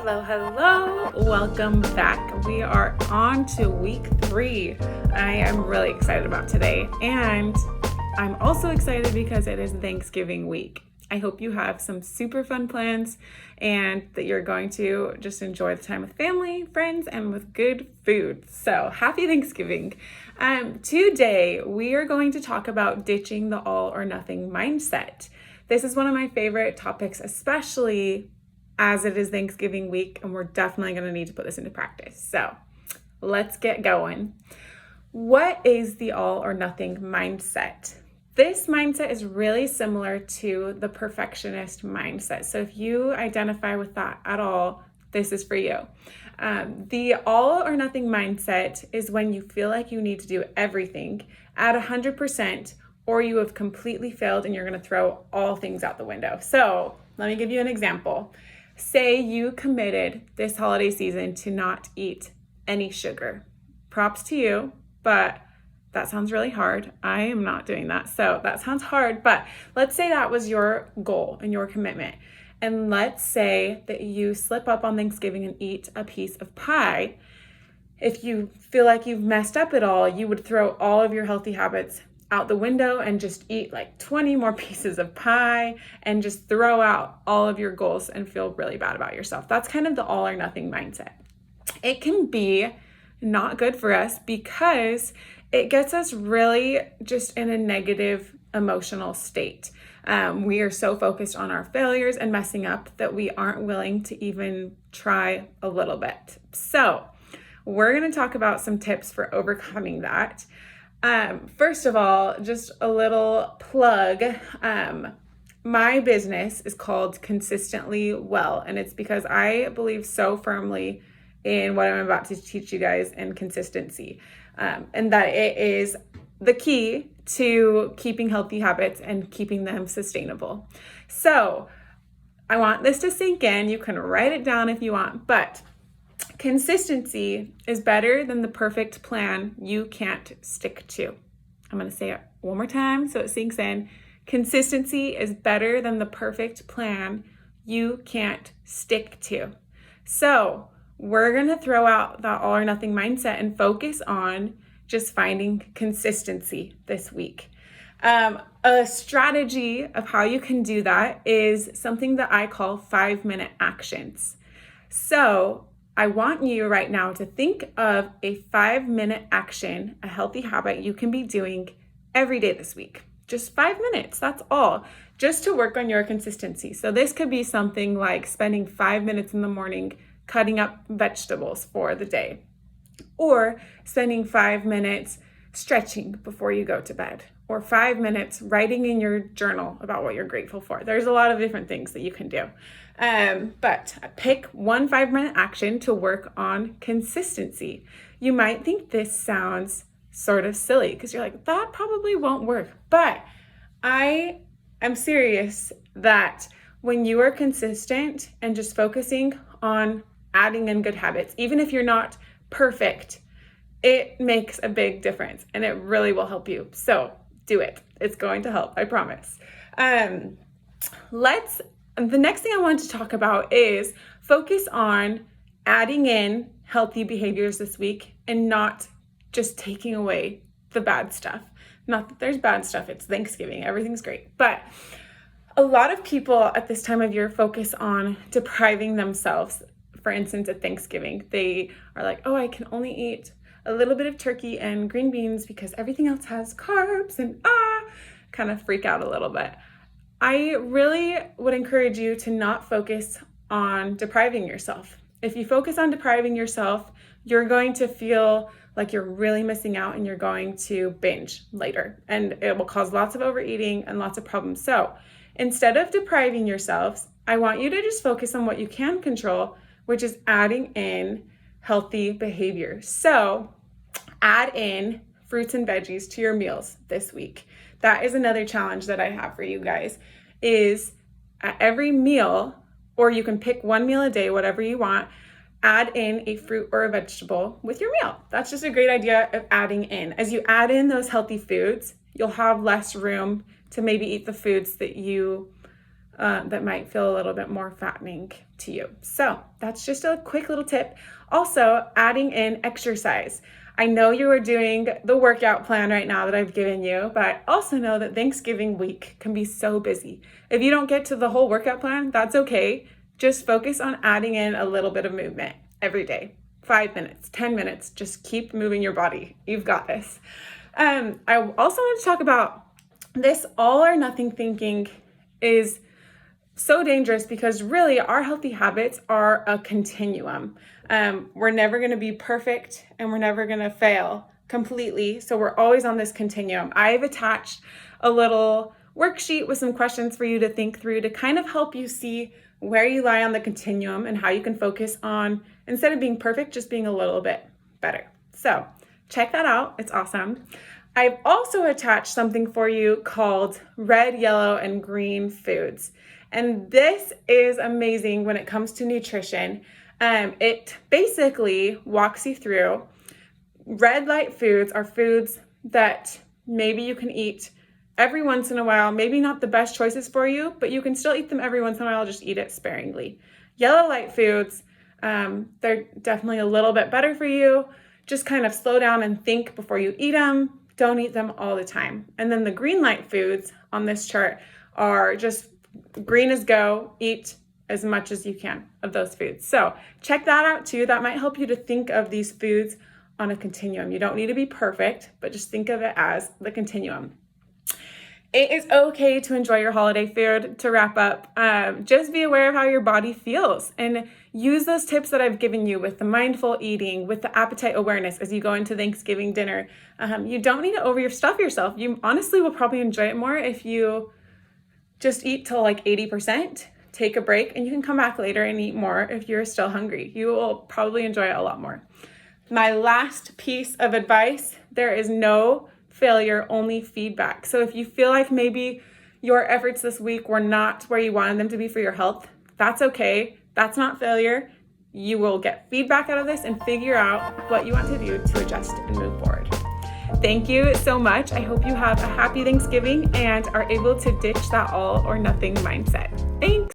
Hello. Welcome back. We are on to week 3. I am really excited about today, and I'm also excited because it is Thanksgiving week. I hope you have some super fun plans and that you're going to just enjoy the time with family, friends, and with good food. So happy Thanksgiving. Today, we are going to talk about ditching the all or nothing mindset. This is one of my favorite topics, especially as it is Thanksgiving week, and we're definitely going to need to put this into practice. So let's get going. What is the all or nothing mindset? This mindset is really similar to the perfectionist mindset. So if you identify with that at all, this is for you. The all or nothing mindset is when you feel like you need to do everything at 100%, or you have completely failed and you're going to throw all things out the window. So let me give you an example. Say you committed this holiday season to not eat any sugar. Props to you, but that sounds really hard. I am not doing that. So that sounds hard, but let's say that was your goal and your commitment. And let's say that you slip up on Thanksgiving and eat a piece of pie. If you feel like you've messed up at all, you would throw all of your healthy habits out the window and just eat like 20 more pieces of pie and just throw out all of your goals and feel really bad about yourself. That's kind of the all or nothing mindset. It can be not good for us because it gets us really just in a negative emotional state. We are so focused on our failures and messing up that we aren't willing to even try a little bit. So we're going to talk about some tips for overcoming that. First of all, just a little plug. My business is called Consistently Well, and it's because I believe so firmly in what I'm about to teach you guys in consistency, and that it is the key to keeping healthy habits and keeping them sustainable. So I want this to sink in. You can write it down if you want, but consistency is better than the perfect plan you can't stick to. I'm going to say it one more time so it sinks in. Consistency is better than the perfect plan you can't stick to. So we're going to throw out that all or nothing mindset and focus on just finding consistency this week. A strategy of how you can do that is something that I call 5-minute actions. So I want you right now to think of a 5-minute action, a healthy habit you can be doing every day this week. Just 5 minutes, that's all, just to work on your consistency. So this could be something like spending 5 minutes in the morning cutting up vegetables for the day, or spending 5 minutes stretching before you go to bed, or 5 minutes writing in your journal about what you're grateful for. There's a lot of different things that you can do. But pick one 5-minute action to work on consistency. You might think this sounds sort of silly because you're like, that probably won't work. But I am serious that when you are consistent and just focusing on adding in good habits, even if you're not perfect, it makes a big difference and it really will help you. So do it. It's going to help, I promise. The next thing I want to talk about is focus on adding in healthy behaviors this week and not just taking away the bad stuff. Not that there's bad stuff, it's Thanksgiving, everything's great. But a lot of people at this time of year focus on depriving themselves. For instance, at Thanksgiving, they are like, oh, I can only eat a little bit of turkey and green beans because everything else has carbs, and kind of freak out a little bit. I really would encourage you to not focus on depriving yourself. If you focus on depriving yourself, you're going to feel like you're really missing out and you're going to binge later, and it will cause lots of overeating and lots of problems. So instead of depriving yourselves, I want you to just focus on what you can control, which is adding in healthy behavior. So add in fruits and veggies to your meals this week. That is another challenge that I have for you guys, is at every meal, or you can pick one meal a day, whatever you want, add in a fruit or a vegetable with your meal. That's just a great idea of adding in. As you add in those healthy foods, you'll have less room to maybe eat the foods that you that might feel a little bit more fattening to you. So that's just a quick little tip. Also, adding in exercise. I know you are doing the workout plan right now that I've given you, but I also know that Thanksgiving week can be so busy. If you don't get to the whole workout plan, that's okay. Just focus on adding in a little bit of movement every day. 5 minutes, 10 minutes, just keep moving your body. You've got this. I also want to talk about this all or nothing thinking is so dangerous because really our healthy habits are a continuum. We're never going to be perfect and we're never going to fail completely. So we're always on this continuum. I've attached a little worksheet with some questions for you to think through to kind of help you see where you lie on the continuum and how you can focus on, instead of being perfect, just being a little bit better. So check that out. It's awesome. I've also attached something for you called red, yellow, and green foods. And this is amazing when it comes to nutrition. It basically walks you through red light foods are foods that maybe you can eat every once in a while, maybe not the best choices for you, but you can still eat them every once in a while, just eat it sparingly. Yellow light foods, they're definitely a little bit better for you. Just kind of slow down and think before you eat them. Don't eat them all the time. And then the green light foods on this chart are just green as go, eat as much as you can of those foods. So check that out too. That might help you to think of these foods on a continuum. You don't need to be perfect, but just think of it as the continuum. It is okay to enjoy your holiday food. To wrap up, just be aware of how your body feels and use those tips that I've given you with the mindful eating, with the appetite awareness as you go into Thanksgiving dinner. You don't need to overstuff yourself. You honestly will probably enjoy it more if you just eat till like 80%, take a break, and you can come back later and eat more if you're still hungry. You will probably enjoy it a lot more. My last piece of advice, there is no failure, only feedback. So if you feel like maybe your efforts this week were not where you wanted them to be for your health, that's okay. That's not failure. You will get feedback out of this and figure out what you want to do to adjust and move forward. Thank you so much. I hope you have a happy Thanksgiving and are able to ditch that all or nothing mindset. Thanks.